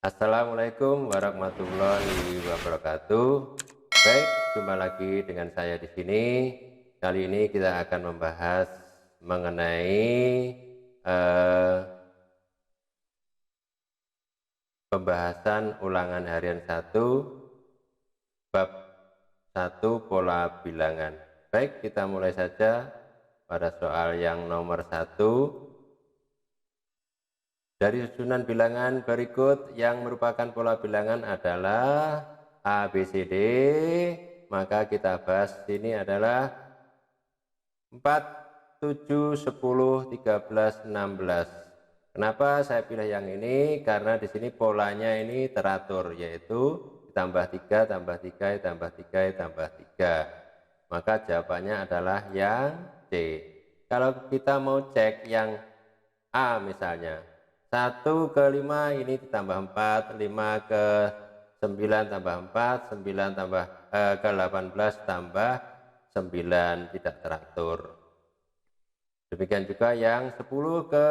Assalamualaikum warahmatullahi wabarakatuh. Baik, jumpa lagi dengan saya di sini. Kali ini kita akan membahas mengenai eh, pembahasan ulangan harian 1 bab 1 pola bilangan. Baik, kita mulai saja pada soal yang nomor 1. Dari susunan bilangan berikut yang merupakan pola bilangan adalah A, B, C, D, maka kita bahas ini adalah 4, 7, 10, 13, 16. Kenapa saya pilih yang ini? Karena di sini polanya ini teratur, yaitu ditambah 3, tambah 3, tambah 3, tambah 3. Maka jawabannya adalah yang C. Kalau kita mau cek yang A misalnya, 1 ke 5 ini ditambah 4, 5 ke 9 tambah 4, 9 tambah ke 18 tambah 9, tidak teratur. Demikian juga yang 10 ke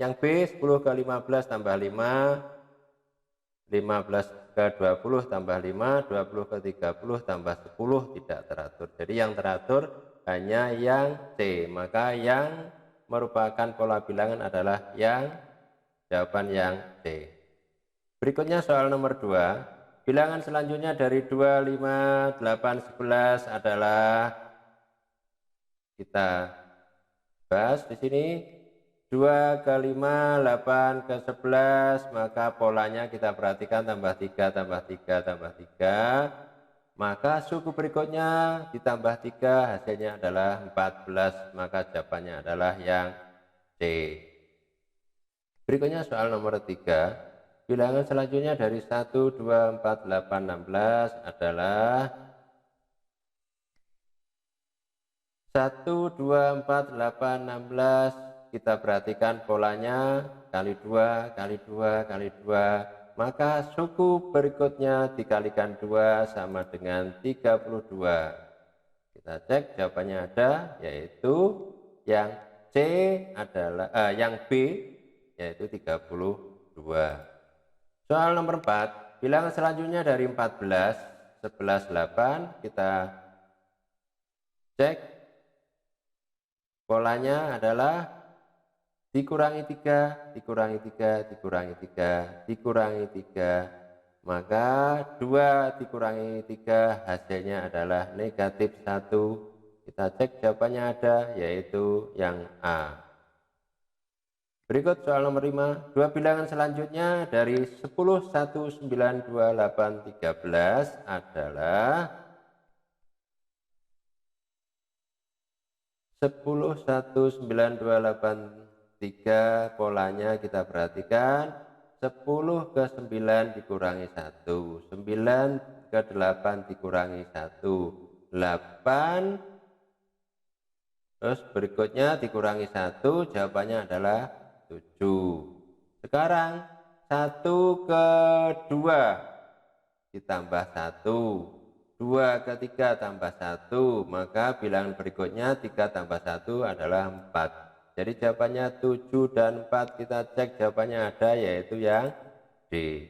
yang B, 10 ke 15 tambah 5, 15 ke 20 tambah 5, 20 ke 30 tambah 10, tidak teratur. Jadi yang teratur hanya yang C, maka yang merupakan pola bilangan adalah jawaban yang C. Berikutnya soal nomor 2. Bilangan selanjutnya dari 2, 5, 8, 11 adalah, kita bahas di sini 2 ke 5, 8 ke 11, maka polanya kita perhatikan tambah 3, tambah 3, tambah 3. Maka suku berikutnya ditambah 3, hasilnya adalah 14, maka jawabannya adalah yang C. Berikutnya soal nomor 3. Bilangan selanjutnya dari 1, 2, 4, 8, 16 adalah 1, 2, 4, 8, 16. Kita perhatikan polanya kali 2, kali 2, kali 2. Maka suku berikutnya dikalikan 2 sama dengan 32. Kita cek jawabannya ada, yaitu yang C adalah yang B, yaitu 32. Soal nomor 4, bilangan selanjutnya dari 14, 11, 8, kita cek polanya adalah dikurangi 3, dikurangi 3, dikurangi 3, dikurangi 3, maka 2 dikurangi 3 hasilnya adalah negatif 1. Kita cek jawabannya ada, yaitu yang A. Berikut soal nomor 5. Dua bilangan selanjutnya dari 10, 1, 9, 2, 8, 13 adalah 10, 1, 9, 2, 8, 3. Polanya kita perhatikan 10 ke 9 dikurangi 1, 9 ke 8 dikurangi 1, 8. Terus berikutnya dikurangi 1, jawabannya adalah 7. Sekarang 1 ke 2 ditambah 1, 2 ke 3 tambah 1, maka bilangan berikutnya 3 tambah 1 adalah 4. Jadi jawabannya 7 dan 4, kita cek jawabannya ada, yaitu yang D.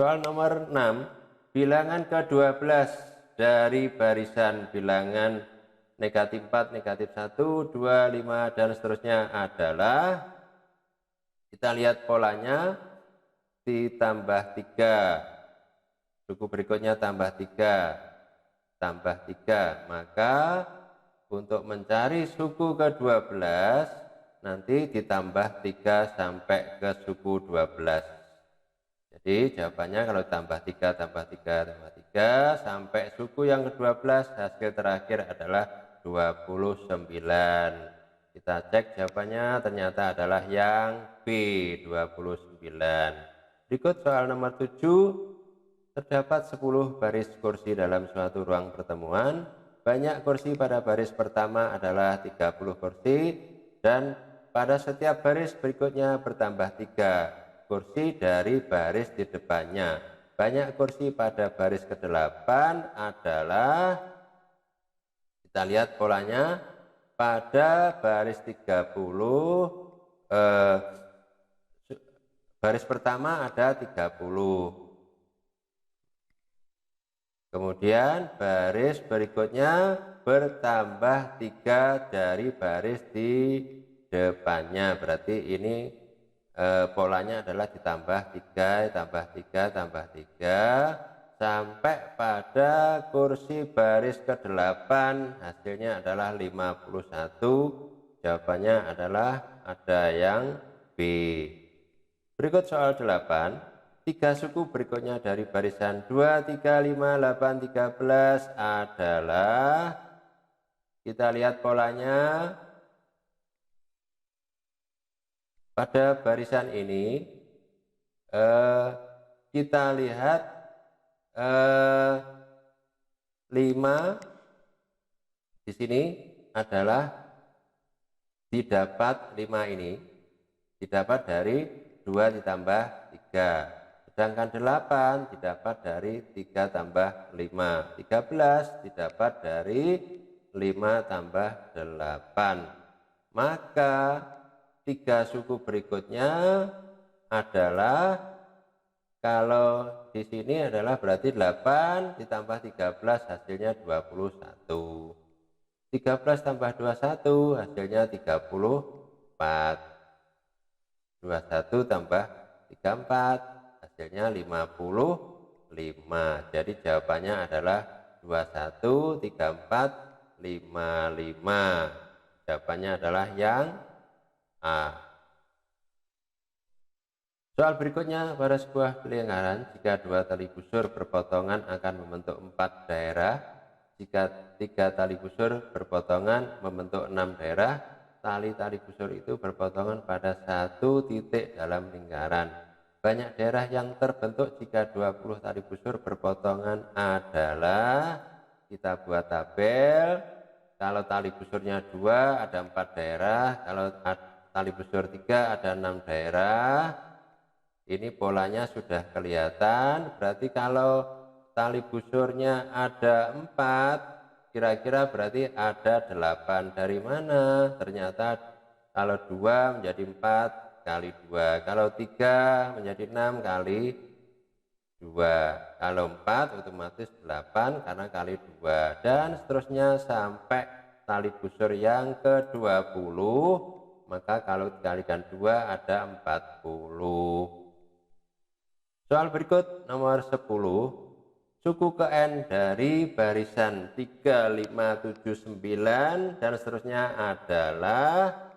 Soal nomor 6, bilangan ke-12 dari barisan bilangan negatif 4, negatif 1, 2, 5, dan seterusnya adalah, kita lihat polanya, ditambah 3, suku berikutnya tambah 3, tambah 3, maka untuk mencari suku ke-12 nanti ditambah 3 sampai ke suku 12. Jadi jawabannya kalau tambah 3, tambah 3, tambah 3 sampai suku yang ke-12, hasil terakhir adalah 29. Kita cek jawabannya, ternyata adalah yang B, 29. Berikut soal nomor 7. Terdapat 10 baris kursi dalam suatu ruang pertemuan. Banyak kursi pada baris pertama adalah 30 kursi, dan pada setiap baris berikutnya bertambah 3 kursi dari baris di depannya. Banyak kursi pada baris ke-8 adalah, kita lihat polanya, pada baris 30 Baris pertama ada 30. Kemudian baris berikutnya bertambah 3 dari baris di depannya. Berarti ini polanya adalah ditambah 3, tambah 3, tambah 3 sampai pada kursi baris ke-8 hasilnya adalah 51. Jawabannya adalah ada yang B. Berikut soal 8. 3 suku berikutnya dari barisan 2, 3, 5, 8, 13 adalah, kita lihat polanya. Pada barisan ini kita lihat 5 di sini adalah didapat 5 ini didapat dari 2 ditambah 3. Sedangkan 8 didapat dari 3 tambah 5. 13 didapat dari 5 tambah 8. Maka 3 suku berikutnya adalah, kalau di sini adalah berarti 8 ditambah 13 hasilnya 21. 13 tambah 21 hasilnya 34. 21 tambah 34 hasilnya 55. Jadi jawabannya adalah 21, 34, 55. Jawabannya adalah yang A. Soal berikutnya, pada sebuah lingkaran jika 2 tali busur berpotongan akan membentuk 4 daerah, jika 3 tali busur berpotongan membentuk 6 daerah, tali-tali busur itu berpotongan pada 1 titik dalam lingkaran. Banyak daerah yang terbentuk jika 20 tali busur berpotongan adalah, kita buat tabel. Kalau tali busurnya 2 ada 4 daerah, kalau tali busur 3 ada 6 daerah. Ini polanya sudah kelihatan. Berarti kalau tali busurnya ada 4, kira-kira berarti ada 8. Dari mana? Ternyata kalau 2 menjadi 4 kali 2, kalau 3 menjadi 6 kali 2, kalau 4 otomatis 8 karena kali 2, dan seterusnya sampai tali busur yang ke-20. Maka kalau dikalikan 2 ada 40. Soal berikut nomor 10. Suku ke N dari barisan 3, 5, 7, 9 dan seterusnya adalah,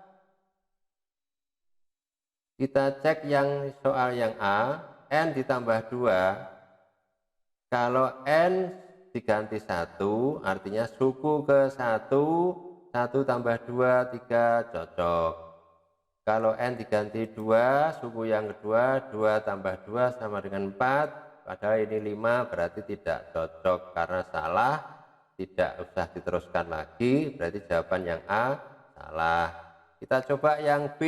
kita cek yang soal yang A, N ditambah 2. Kalau N diganti 1, artinya suku ke 1, 1 tambah 2, 3, cocok. Kalau N diganti 2, suku yang kedua, 2 tambah 2 sama dengan 4, padahal ini 5, berarti tidak cocok karena salah, tidak usah diteruskan lagi, berarti jawaban yang A salah. Kita coba yang B,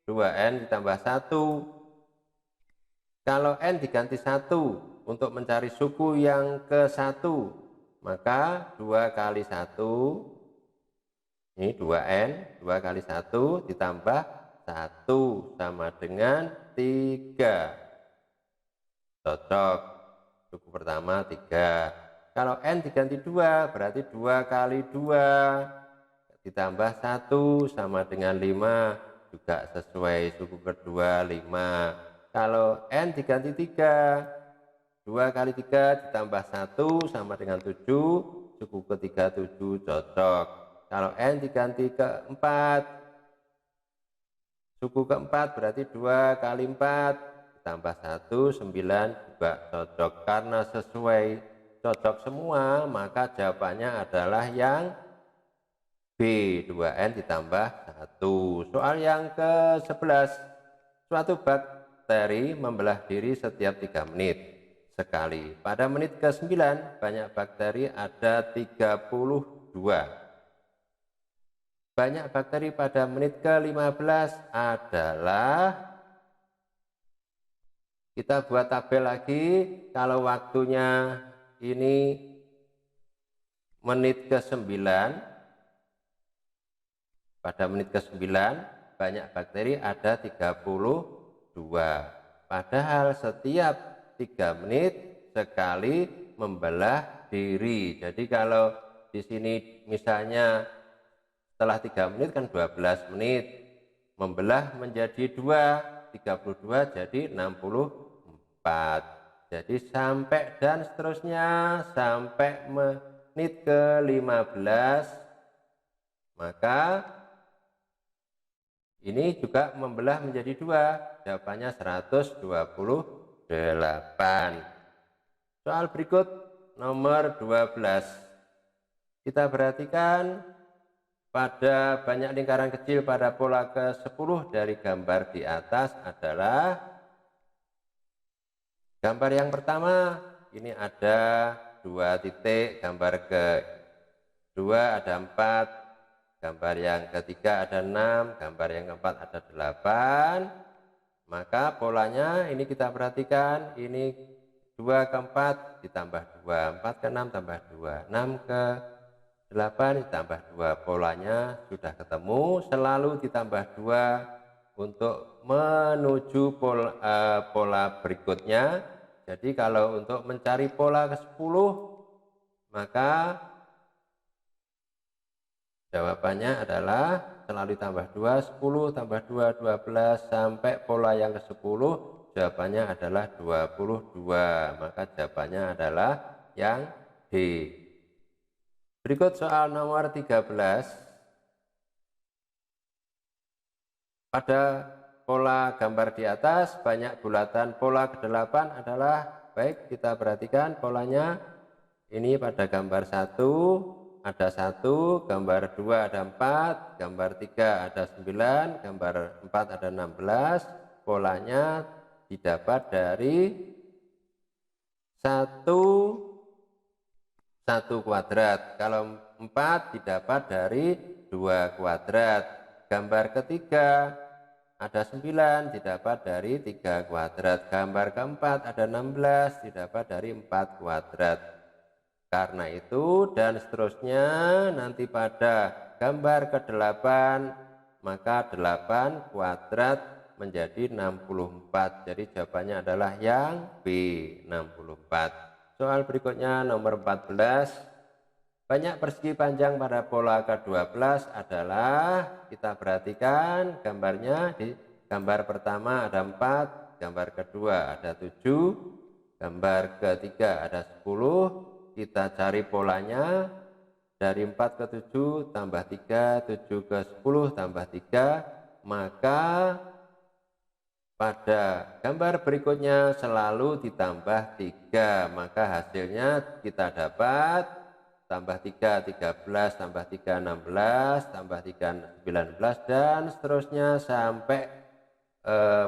2N ditambah 1. Kalau N diganti 1 untuk mencari suku yang ke-1, maka 2 kali 1, ini 2N, 2 kali 1 ditambah 1 sama dengan 3. Cocok. Suku pertama 3. Kalau N diganti 2, berarti 2 kali 2 ditambah 1 sama dengan 5. Juga sesuai, suku kedua 5. Kalau N diganti 3, 2 kali 3 ditambah 1 sama dengan 7, suku ketiga 7, cocok. Kalau N diganti ke 4, suku keempat berarti 2 kali 4 ditambah 1, 9, juga cocok. Karena sesuai, cocok semua, maka jawabannya adalah yang B, 2N ditambah 1. Soal yang ke-11. Suatu bakteri membelah diri setiap 3 menit sekali. Pada menit ke-9 banyak bakteri ada 32. Banyak bakteri pada menit ke-15 adalah, kita buat tabel lagi. Kalau waktunya ini menit ke-9, pada menit ke-9 banyak bakteri ada 32. Padahal setiap 3 menit sekali membelah diri. Jadi kalau di sini misalnya setelah 3 menit kan 12 menit, membelah menjadi 2, 32 jadi 64. Jadi sampai dan seterusnya sampai menit ke-15, maka ini juga membelah menjadi 2, jawabannya 128. Soal berikut nomor 12. Kita perhatikan pada banyak lingkaran kecil pada pola ke-10 dari gambar di atas adalah gambar yang pertama. Ini ada 2 titik, gambar ke-2 ada 4, gambar yang ketiga ada 6, gambar yang keempat ada 8. Maka polanya ini kita perhatikan, ini 2 ke 4 ditambah 2, 4 ke 6 tambah 2, 6 ke 8 ditambah 2. Polanya sudah ketemu, selalu ditambah 2 untuk menuju pola berikutnya. Jadi kalau untuk mencari pola ke-10, maka jawabannya adalah selalu ditambah 2, 10 tambah 2, 12 sampai pola yang ke-10, jawabannya adalah 22. Maka jawabannya adalah yang D. Berikut soal nomor 13. Pada pola gambar di atas banyak bulatan. Pola ke-8 adalah, baik kita perhatikan polanya. Ini pada gambar 1 ada 1, gambar 2 ada 4, gambar 3 ada 9, gambar 4 ada 16. Polanya didapat dari 1 kuadrat. Kalau 4 didapat dari 2 kuadrat. Gambar ketiga ada 9 didapat dari 3 kuadrat. Gambar keempat ada 16 didapat dari 4 kuadrat. Karena itu dan seterusnya nanti pada gambar ke-8 maka 8 kuadrat menjadi 64. Jadi jawabannya adalah yang B, 64. Soal berikutnya nomor 14. Banyak persegi panjang pada pola ke-12 adalah, kita perhatikan gambarnya. Di gambar pertama ada 4, gambar kedua ada 7, gambar ketiga ada 10. Kita cari polanya, dari 4 ke 7 tambah 3, 7 ke 10 tambah 3, maka pada gambar berikutnya selalu ditambah 3, maka hasilnya kita dapat tambah 3, 13, tambah 3, 16, tambah 3, 19, dan seterusnya sampai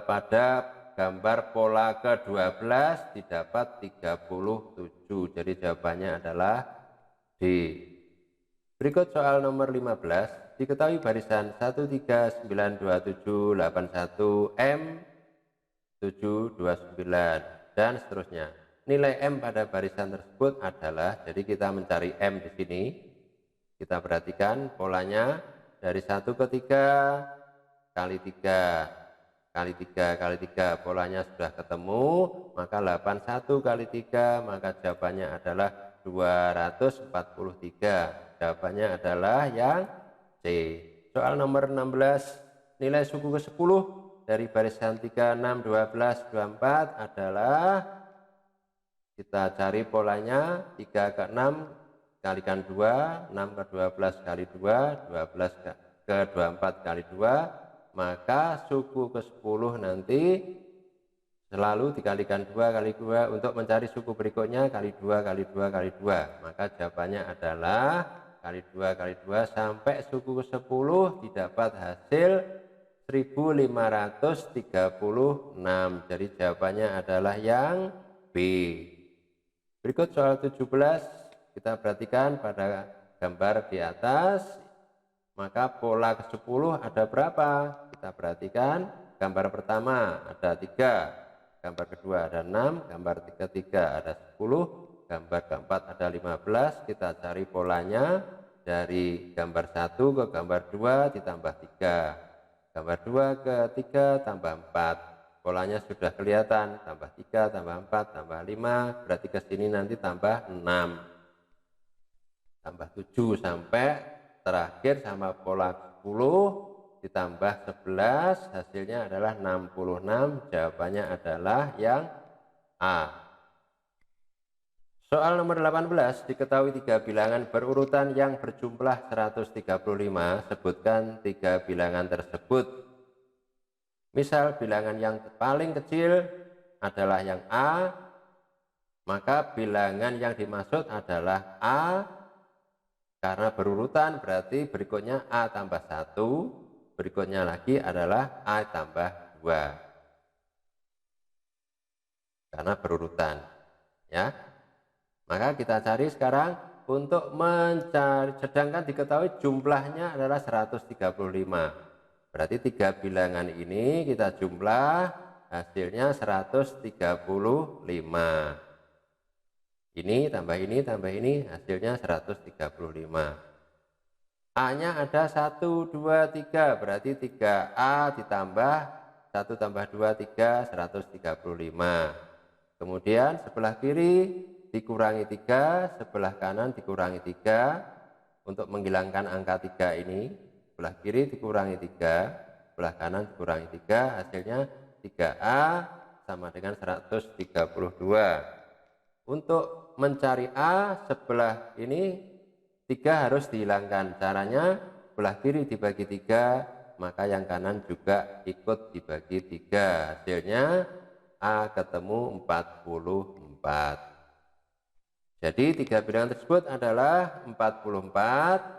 pada gambar pola ke-12 didapat 37. Jadi jawabannya adalah D. Berikut soal nomor 15. Diketahui barisan 1392781M729 dan seterusnya. Nilai M pada barisan tersebut adalah, jadi kita mencari M di sini. Kita perhatikan polanya dari 1 ke 3 kali 3 kali 3 kali 3, polanya sudah ketemu, maka 81 kali 3, maka jawabannya adalah 243. Jawabannya adalah yang C. Soal nomor 16. Nilai suku ke-10 dari barisan 3, 6, 12, 24 adalah, kita cari polanya, 3 ke 6 kalikan 2, 6 ke 12 kali 2, 12 ke 24 kali 2, maka suku ke-10 nanti selalu dikalikan 2 kali 2. Untuk mencari suku berikutnya kali 2 kali 2 kali 2, maka jawabannya adalah kali 2 kali 2 sampai suku ke-10 didapat hasil 1536. Jadi jawabannya adalah yang B. Berikut soal 17. Kita perhatikan pada gambar di atas, maka pola ke-10 ada berapa? Kita perhatikan gambar pertama ada 3, gambar kedua ada 6, gambar ketiga ada 10, gambar keempat ada 15. Kita cari polanya dari gambar 1 ke gambar 2 ditambah 3, gambar 2 ke 3 tambah 4. polanya sudah kelihatan, tambah 3, tambah 4, tambah 5, berarti ke sini nanti tambah 6, tambah 7, sampai terakhir sama pola 10 ditambah 11, hasilnya adalah 66, jawabannya adalah yang A. Soal nomor 18, diketahui 3 bilangan berurutan yang berjumlah 135, sebutkan 3 bilangan tersebut. Misal bilangan yang paling kecil adalah yang A, maka bilangan yang dimaksud adalah A, karena berurutan berarti berikutnya A tambah 1, berikutnya lagi adalah A tambah 2, karena berurutan, ya. Maka kita cari sekarang untuk mencari, sedangkan diketahui jumlahnya adalah 135. Berarti 3 bilangan ini kita jumlah, hasilnya 135. Ini tambah ini tambah ini, hasilnya 135. A-nya ada 1, 2, 3, berarti 3A ditambah 1 tambah 2, 3, 135. Kemudian sebelah kiri dikurangi 3, sebelah kanan dikurangi 3. Untuk menghilangkan angka 3 ini, sebelah kiri dikurangi 3, sebelah kanan dikurangi 3, hasilnya 3A sama dengan 132. Untuk mencari A sebelah ini 3 harus dihilangkan. Caranya sebelah kiri dibagi 3, maka yang kanan juga ikut dibagi 3. Hasilnya A ketemu 44. Jadi 3 bilangan tersebut adalah 44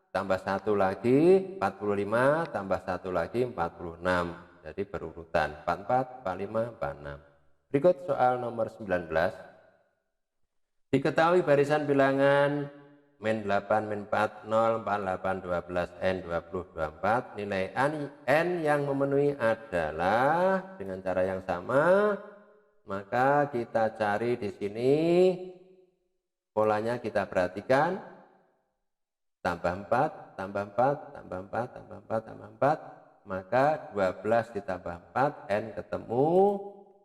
tambah 1 lagi 45 tambah 1 lagi 46. Jadi berurutan 44, 45, 46. Berikut soal nomor 19. Diketahui barisan bilangan min 8, min 4, 0, 48, 12, N, 20, 24. Nilai N yang memenuhi adalah dengan cara yang sama. Maka kita cari di sini. Polanya kita perhatikan, tambah 4, tambah 4, tambah 4, tambah 4, tambah 4, maka 12 ditambah 4, N ketemu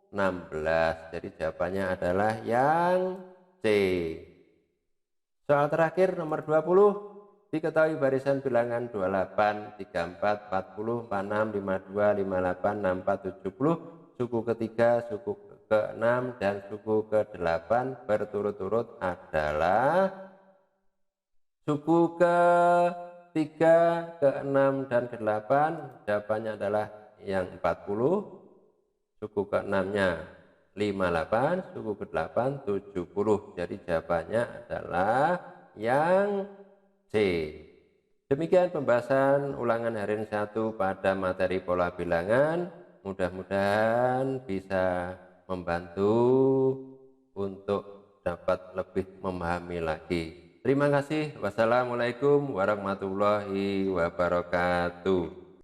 16. Jadi jawabannya adalah yang C. Soal terakhir nomor 20, diketahui barisan bilangan 28, 34, 40, 46, 52, 58, 64, 70, suku ketiga, suku ke-6 dan suku ke-8 berturut-turut adalah suku ke-3, ke-6 dan ke-8. Jawabannya adalah yang 40, suku ke-6-nya 58, suku ke-8 70. Jadi jawabannya adalah yang C. Demikian pembahasan ulangan harian 1 pada materi pola bilangan. Mudah-mudahan bisa membantu untuk dapat lebih memahami lagi. Terima kasih. Wassalamualaikum warahmatullahi wabarakatuh.